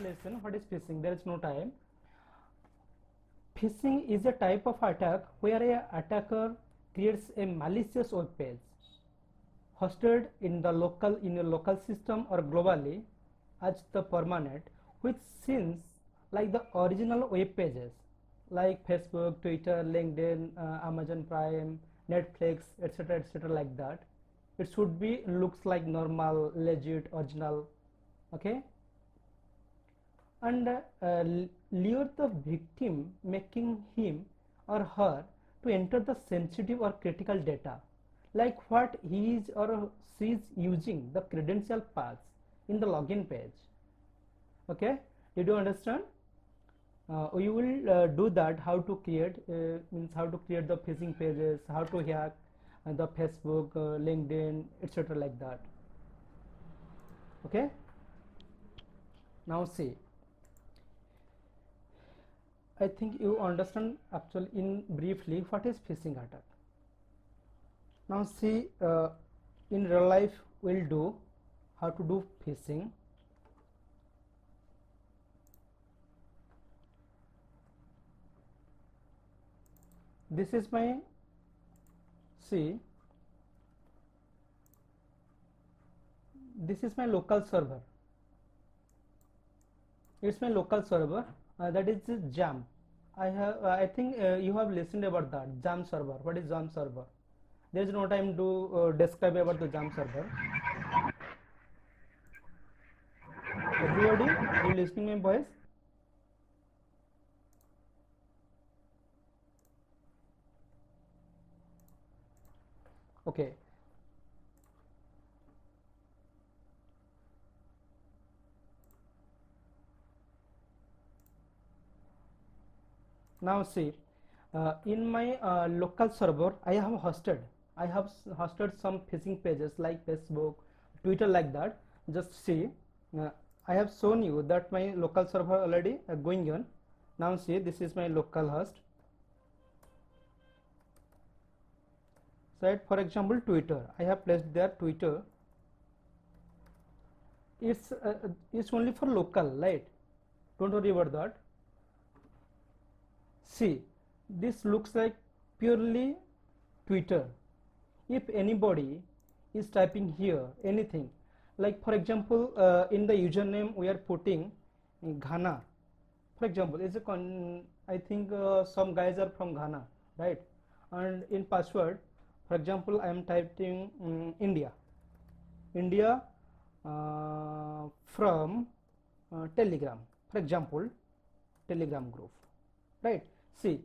listen what is phishing. There is no time. Phishing is a type of attack where a attacker creates a malicious web page hosted in a local system or globally as the permanent, which seems like the original web pages like Facebook, Twitter, LinkedIn, Amazon Prime, Netflix, etc., like that. It should be looks like normal, legit, original. Okay, and lure the victim, making him or her to enter the sensitive or critical data, like what he is or she is using the credential paths in the login page. Okay, did you understand? We will do that, how to create means how to create the phishing pages, how to hack the Facebook, LinkedIn, etc., like that. Okay, now see, I think you understand actually in briefly what is phishing attack. Now see, in real life we'll do how to do phishing. This is my, see, this is my local server. It's my local server, that is Jam. I think you have listened about that Jam server. What is Jam server? There is no time to describe about the Jam server. Everybody, are you listening my voice? Okay. Now see, in my local server I have hosted some phishing pages like Facebook, Twitter, like that. Just see, I have shown you that my local server already going on. Now see, this is my local host. So for example Twitter, I have placed there Twitter. It's only for local, right? Don't worry about that. See, this looks like purely Twitter. If anybody is typing here anything, like for example in the username we are putting Ghana, for example, is a I think some guys are from Ghana, right? And in password, for example, I am typing India from Telegram, for example, Telegram group, right? See,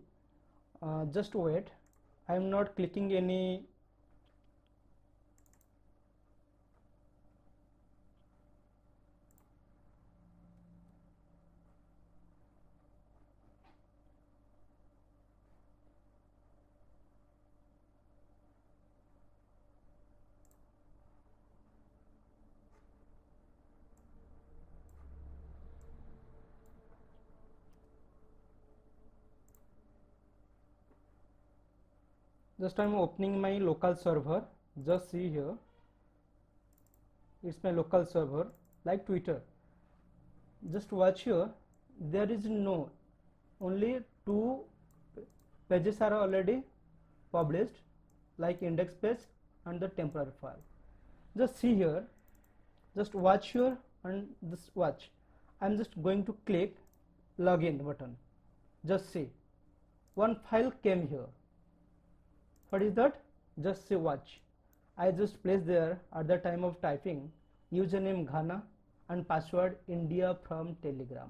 just wait, I am not clicking any. Just I am opening my local server. Just see here, it's my local server like Twitter. Just watch here, there is no, only two pages are already published, like index page and the temporary file. Just see here, just watch here and just watch. I'm just going to click login button. Just see, one file came here. What is that? Just see, watch. I just placed there at the time of typing username Ghana and password India from Telegram,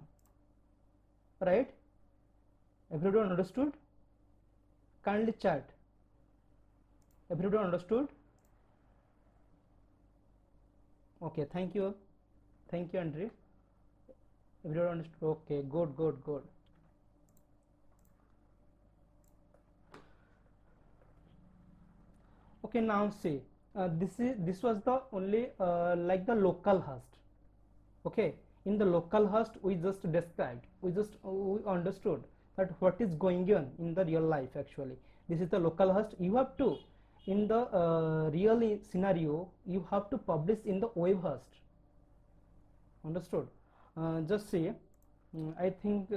right? Everyone understood? Kindly chat. Everyone understood? Okay, thank you Andre. Everyone understood? Okay, good. Okay, now see, this was the only like the local host. Okay, in the local host we just described, we understood that what is going on in the real life. Actually, this is the local host. You have to, in the scenario, you have to publish in the web host. Understood? Just see, I think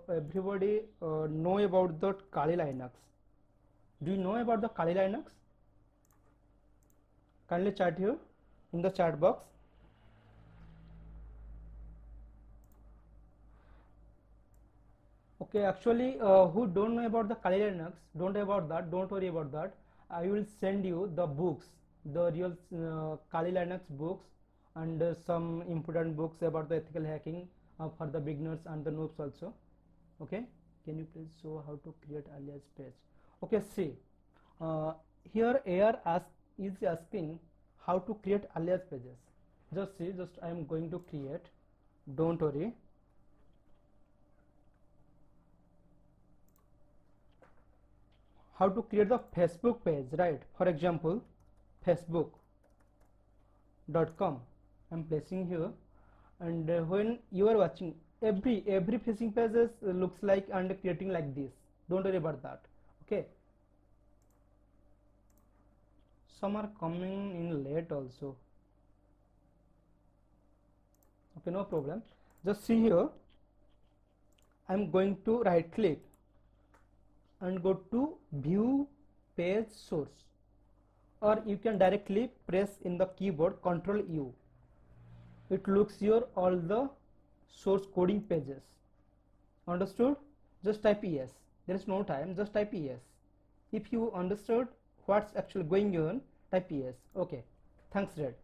everybody know about the Kali Linux. Do you know about the Kali Linux? Kindly chat here in the chat box. Okay, actually, who don't know about the Kali Linux, don't know about that, don't worry about that. I will send you the books, the real Kali Linux books, and some important books about the ethical hacking for the beginners and the noobs also. Okay, can you please show how to create alias page? Okay, see, uh, here is asking how to create alias pages. Just see, just I am going to create. Don't worry. How to create the Facebook page, right? For example, facebook.com. I'm placing here, and when you are watching, every facing pages looks like and creating like this. Don't worry about that. Okay. Some are coming in late also. Okay, no problem. Just see here. I'm going to right click and go to view page source, or you can directly press in the keyboard Ctrl U. It looks your all the source coding pages. Understood? Just type yes. There is no time, just type yes. If you understood what's actually going on, type yes. Okay, thanks Red.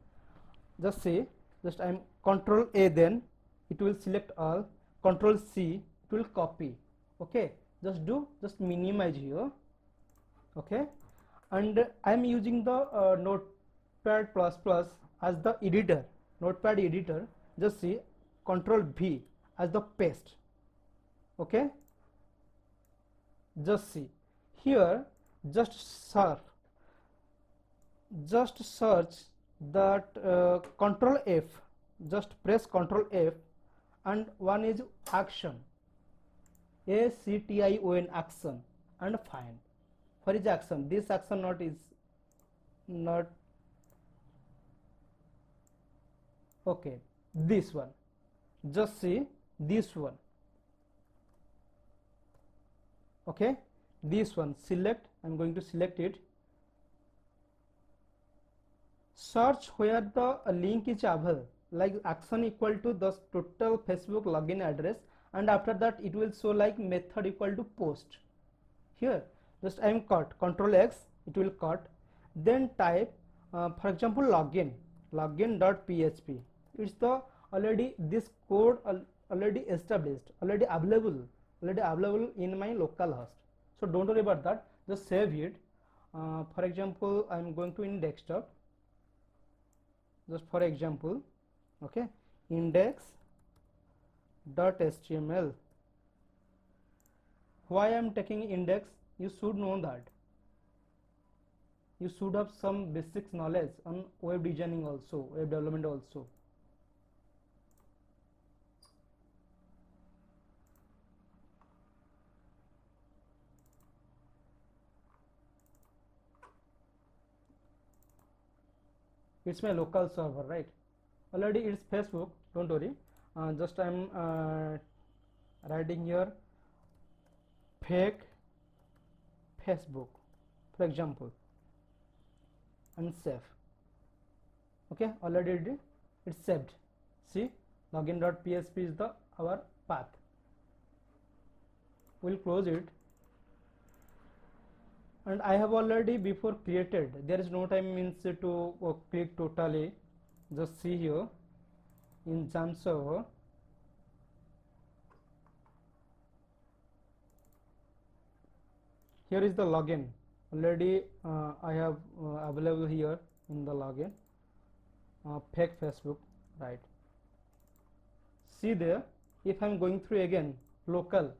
Just say, just I'm Control A, then it will select all. Control C, it will copy. Okay, just minimize here. Okay, and I'm using the Notepad++ as the editor, Notepad editor. Just see, Control V as the paste. Okay, just see here, just search that Control F, just press Control F, and one is action, ACTION, action, and find. What is action? This action not is not okay. This one, just see this one. Okay, this one, select. I'm going to select it. Search where the link is available, like action equal to the total Facebook login address, and after that it will show like method equal to post. Here just I am cut, Control X, it will cut. Then type for example login.php. It's the already this code already established, already available in my local host. So don't worry about that, just save it. For example, I am going to in desktop, just for example. Okay, index.html. Why I am taking index? You should know that. You should have some basic knowledge on web designing also, web development also. It's my local server, right? Already it's Facebook, don't worry. Just I'm writing here fake Facebook, for example, and save. Okay, already it's saved. See, login.php is the our path. We'll close it. And I have already before created, there is no time means to click totally. Just see here in Jam server, here is the login. Already I have available here in the login, fake Facebook, right? See there, if I'm going through again local,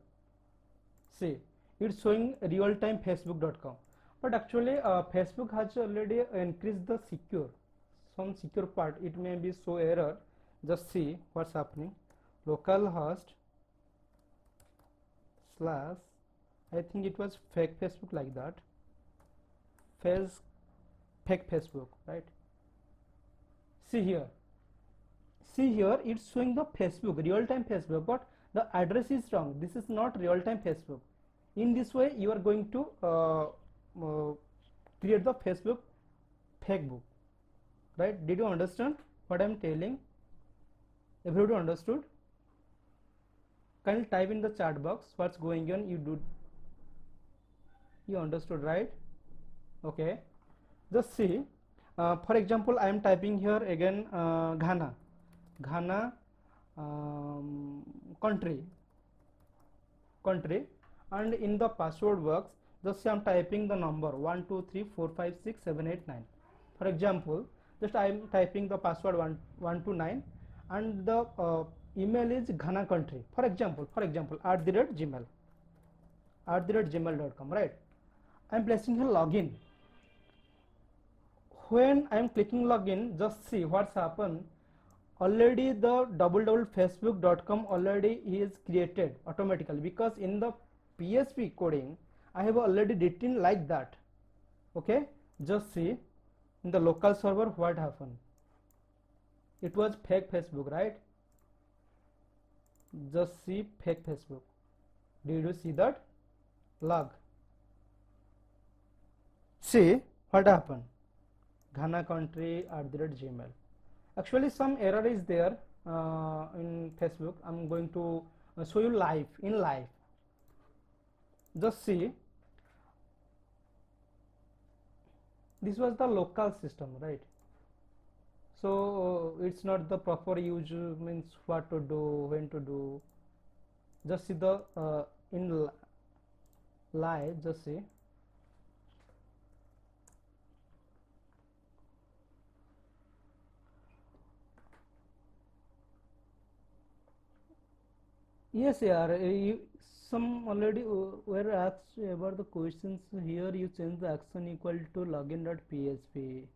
see it's showing real-time facebook.com, but actually Facebook has already increased the some secure part. It may be show error. Just see what's happening. Localhost / I think it was fake Facebook, like that. Fake Facebook, right? See here, see here, it's showing the Facebook, real-time Facebook, but the address is wrong. This is not real-time Facebook. In this way you are going to create the Facebook fake book, right? Did you understand what I'm telling? Everybody understood? Can you type in the chat box what's going on? You understood, right? Okay, just see, for example, I am typing here again Ghana, country, and in the password box just say I am typing the number 1 2 3 4 5 6 7 8 9. For example, just I am typing the password 1 to 9, and the email is Ghana country, for example @gmail.com, right? I am placing here login. When I am clicking login, just see what's happened. Already the facebook.com already is created automatically, because in the PHP coding I have already written like that. Okay, just see in the local server what happened. It was fake Facebook, right? Just see fake Facebook. Did you see that? Log. See what happened. Ghana country @gmail. Actually some error is there in Facebook. I'm going to show you live, in live. Just see, this was the local system, right? So it's not the proper use, means what to do, when to do. Just see the in live, just see. Yes, yeah, some already were asked about the questions. Here you change the action equal to login.php.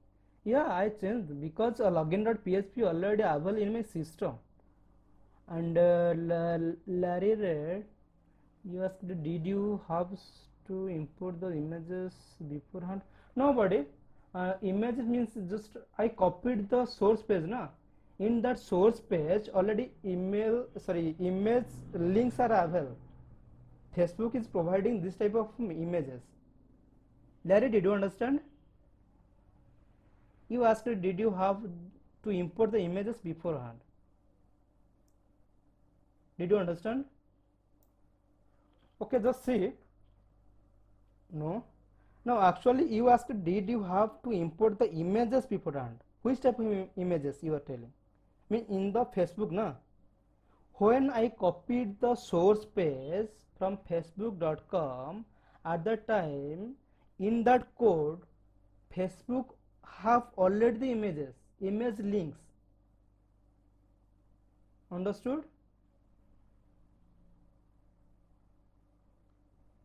Yeah, I changed because login.php already available in my system. And Larry Red, you asked, did you have to import the images beforehand? Nobody. Images means just I copied the source page, na. In that source page already image links are available. Facebook is providing this type of images. Larry, did you understand? You asked, did you have to import the images beforehand? Did you understand? Okay, just see. No. Now actually you asked, did you have to import the images beforehand? Which type of images you are telling? Mean in the Facebook, na? When I copied the source page from facebook.com, at that time in that code Facebook have already the images, image links. Understood?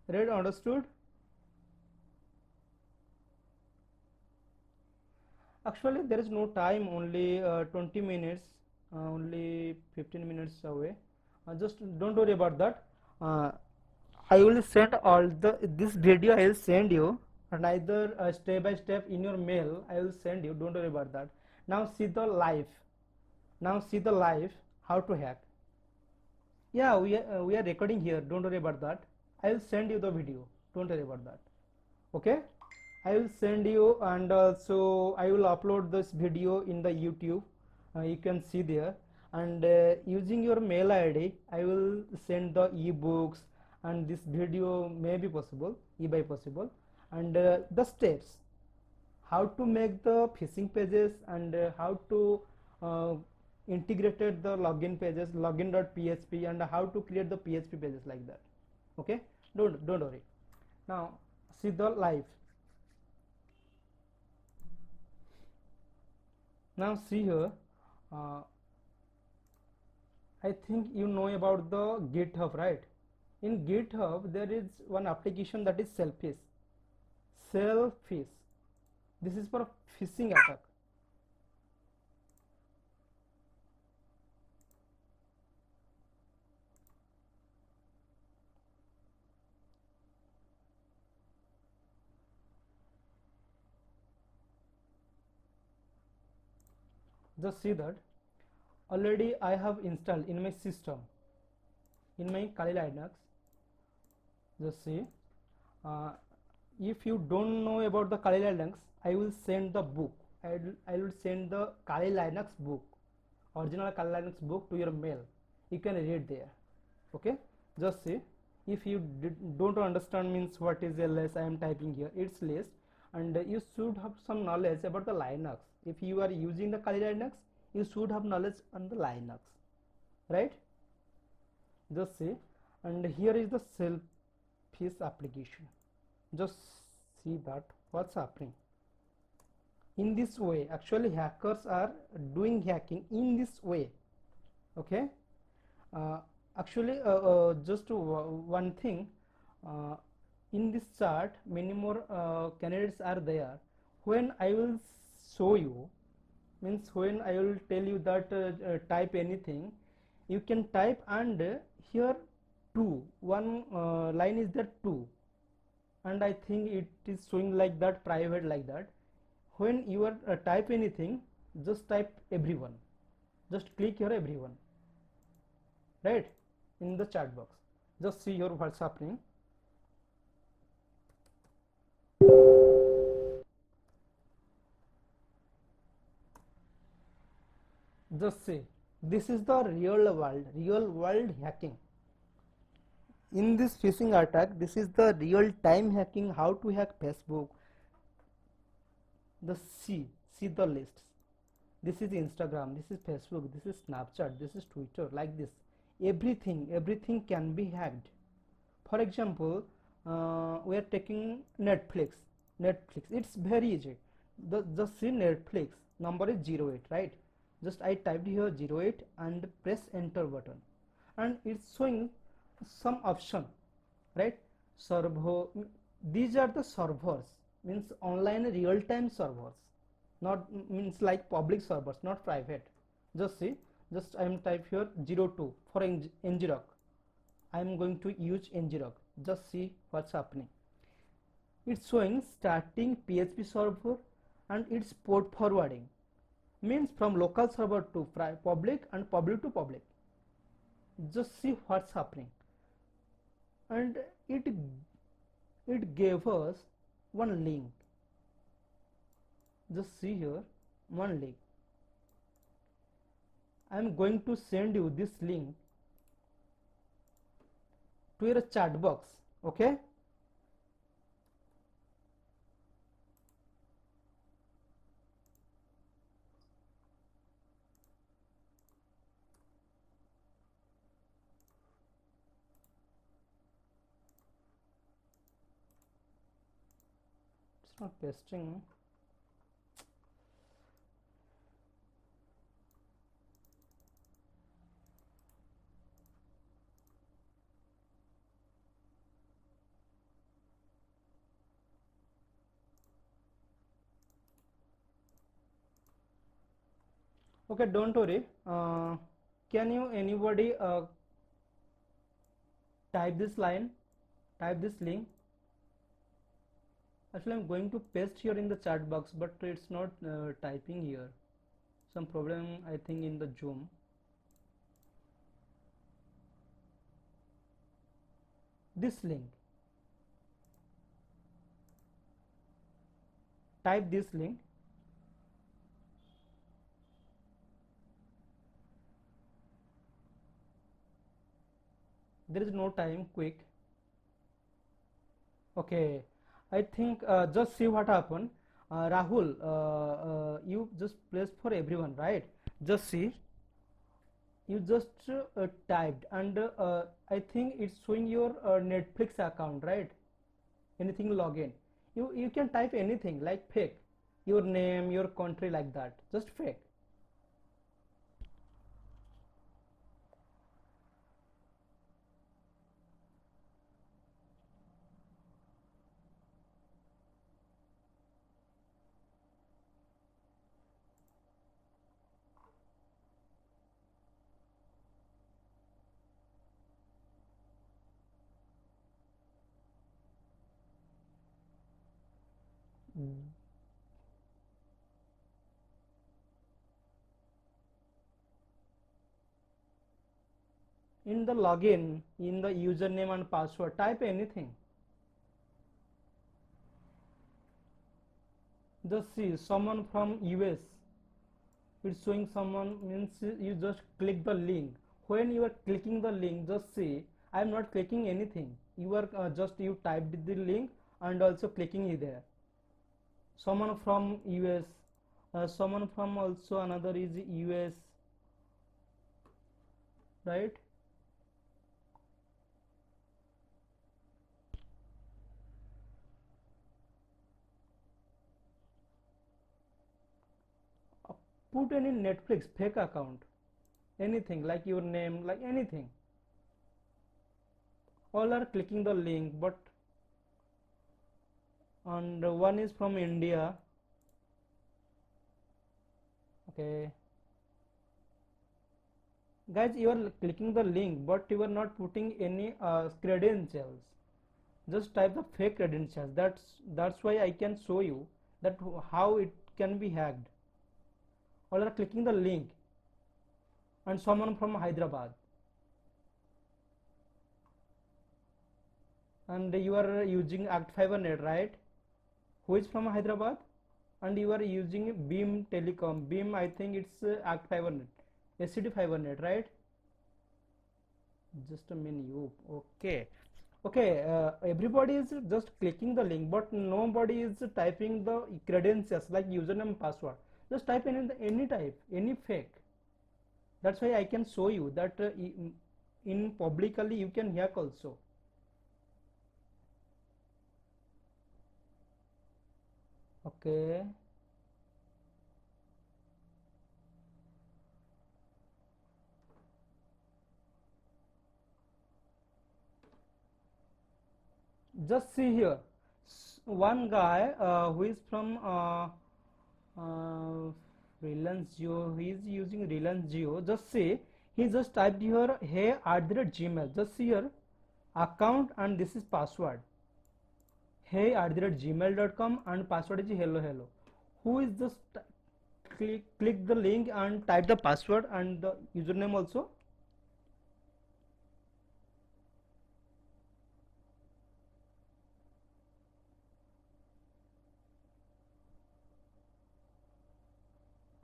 Read, understood? Actually there is no time, only 20 minutes, only 15 minutes away. Just don't worry about that. I will send all this video, I will send you, and either step by step in your mail I will send you. Don't worry about that. Now see the live. Now see the live how to hack. Yeah, we are recording here. Don't worry about that. I will send you the video. Don't worry about that. Okay, I will send you, and also I will upload this video in the YouTube. You can see there, and using your mail ID I will send the ebooks, and this video may be possible, possible, and the steps how to make the phishing pages, and how to uh, integrated the login pages, login.php, and how to create the PHP pages like that. Okay, don't worry. Now see the live. Now see here, I think you know about the GitHub, right? In GitHub there is one application that is Selfish. Selfish. This is for phishing attack. Just see that already I have installed in my system, in my Kali Linux. Just see, uh, if you don't know about the Kali Linux, I will send the book. I will send the Kali Linux book, original Kali Linux book to your mail. You can read there. Okay, just see. If you don't understand means what is ls, I am typing here, it's list, and you should have some knowledge about the Linux. If you are using the Kali Linux, you should have knowledge on the Linux, right? Just see, and here is the Selfish application. Just see that what's happening. In this way, actually hackers are doing hacking in this way. Okay, uh, actually just one thing, uh, in this chart many more candidates are there. When I will show you, means when I will tell you that type anything, you can type, and here two, one line is there two, and I think it is showing like that, private like that. When you are type anything, just type everyone, just click here everyone, right, in the chat box. Just see here what's happening. Just see, this is the real world hacking. In this phishing attack, this is the real time hacking, how to hack Facebook. The see the lists. This is Instagram, this is Facebook, this is Snapchat, this is Twitter, like this. Everything can be hacked. For example, we are taking Netflix, it's very easy. Just see Netflix number is 08, right? Just I typed here 08 and press enter button, and it's showing some option, right? Servo, these are the servers, means online real-time servers, not means like public servers, not private. Just see, just I am type here 02 for ngrok. I am going to use ngrok. Just see what's happening. It's showing starting PHP server, and it's port forwarding, means from local server to public and public to public. Just see what's happening, and it gave us one link. Just see here, one link. I am going to send you this link to your chat box. Okay, it's not pasting. Okay, don't worry. Can you anybody type this line, type this link? Actually, I'm going to paste here in the chat box, but it's not typing here. Some problem, I think, in the Zoom. This link, type this link. There is no time, quick. Okay, I think just see what happened. Rahul, you just placed for everyone, right? Just see, you just typed, and I think it's showing your Netflix account, right? Anything login, you can type anything like fake, your name, your country, like that, just fake. Mm. in the login, in the username and password, type anything. Just see someone from US, it's showing someone, means you just click the link. When you are clicking the link, just see I am not clicking anything, you are just you typed the link and also clicking it there. Someone from US, someone from also another is US, right? Put any Netflix fake account, anything like your name, like anything. All are clicking the link, but and one is from India. Okay, guys, you are clicking the link, but you are not putting any credentials. Just type the fake credentials. That's why I can show you that how it can be hacked. All are clicking the link, and someone from Hyderabad, and you are using Act Fiber Net, right? Who is from Hyderabad? And you are using Beam Telecom. Beam, I think it's Act Fiber Net, SCD Fiber Net, right? Just a minute. Okay. Okay, everybody is just clicking the link, but nobody is typing the credentials like username and password. Just type any type, any fake. That's why I can show you that in publicly you can hack also. Okay. Just see here, one guy who is from uh, Reliance Jio, he is using Reliance Jio. Just see, he just typed here, hey at the rate Gmail. Just see here, account, and this is password. Hey at the rate gmail.com, and password is hello hello. Who is just click the link and type the password and the username also.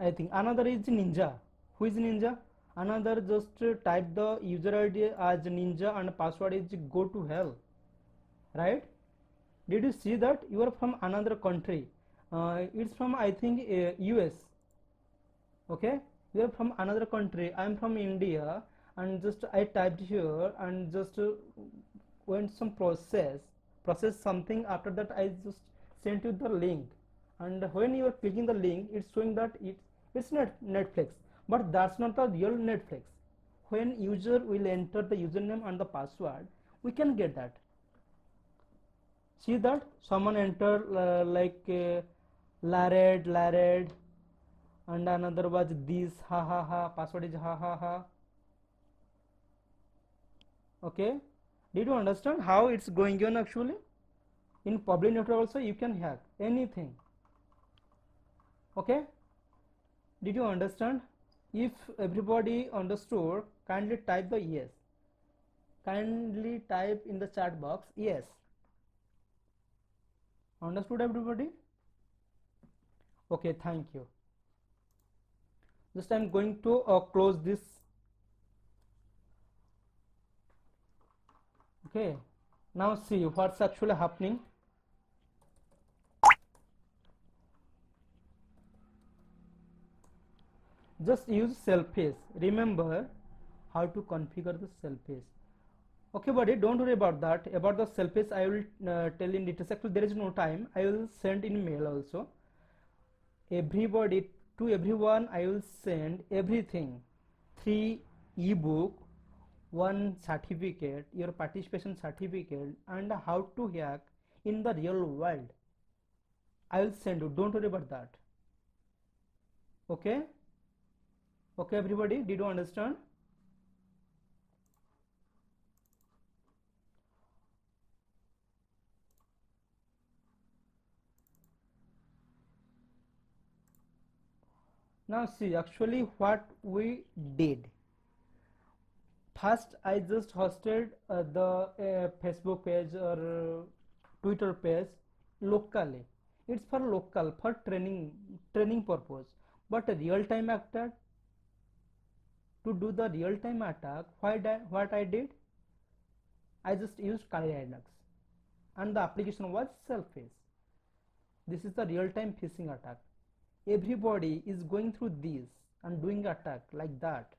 I think another is Ninja. Who is Ninja? Another just type the user ID as Ninja and password is go to hell, right? Did you see that? You are from another country. It's from, I think, US. Okay, you are from another country. I am from India, and just I typed here and just went some process something. After that, I just sent you the link, and when you are clicking the link, it's showing that it's not Netflix, but that's not the real Netflix. When user will enter the username and the password, we can get that. See that someone enter like Lared, and another was this, ha ha ha, password is ha ha ha. Okay, did you understand how it's going on? Actually, in public network also you can hack anything. Okay, did you understand? If everybody understood, kindly type the yes. Kindly type in the chat box yes. Understood everybody? Okay, thank you. Just I'm going to close this. Okay, now see what's actually happening. Just use selfies. Remember how to configure the selfies. Okay, buddy, don't worry about that. About the selfies, I will tell in details. Actually, there is no time. I will send in mail also. Everybody, to everyone, I will send everything. 3 ebook, 1 certificate, your participation certificate, and how to hack in the real world. I will send you. Don't worry about that. Okay? Okay, everybody, did you understand? Now see actually what we did. First I just hosted the Facebook page or Twitter page locally. It's for local, for training purpose. But a real time attack, to do the real time attack, what I did, I just used Kali Linux, and the application was Selfish. This is the real time phishing attack. Everybody is going through this and doing attack like that.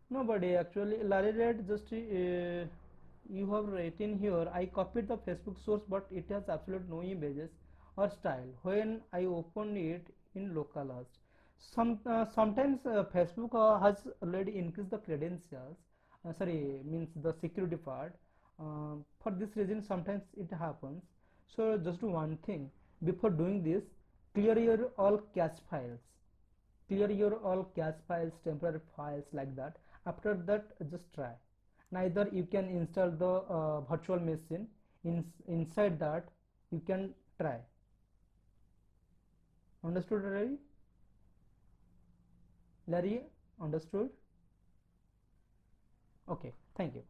Nobody actually. Larry Red, just you have written here, I copied the Facebook source but it has absolute no images or style when I open it in localhost. Sometimes Facebook has already increased the credentials, sorry, means the security part. For this reason sometimes it happens. So just do one thing before doing this: clear your all cache files, clear your all cache files, temporary files, like that. After that, just try. Neither you can install the virtual machine. Inside that you can try. Understood, Larry? Larry, understood? Okay, thank you.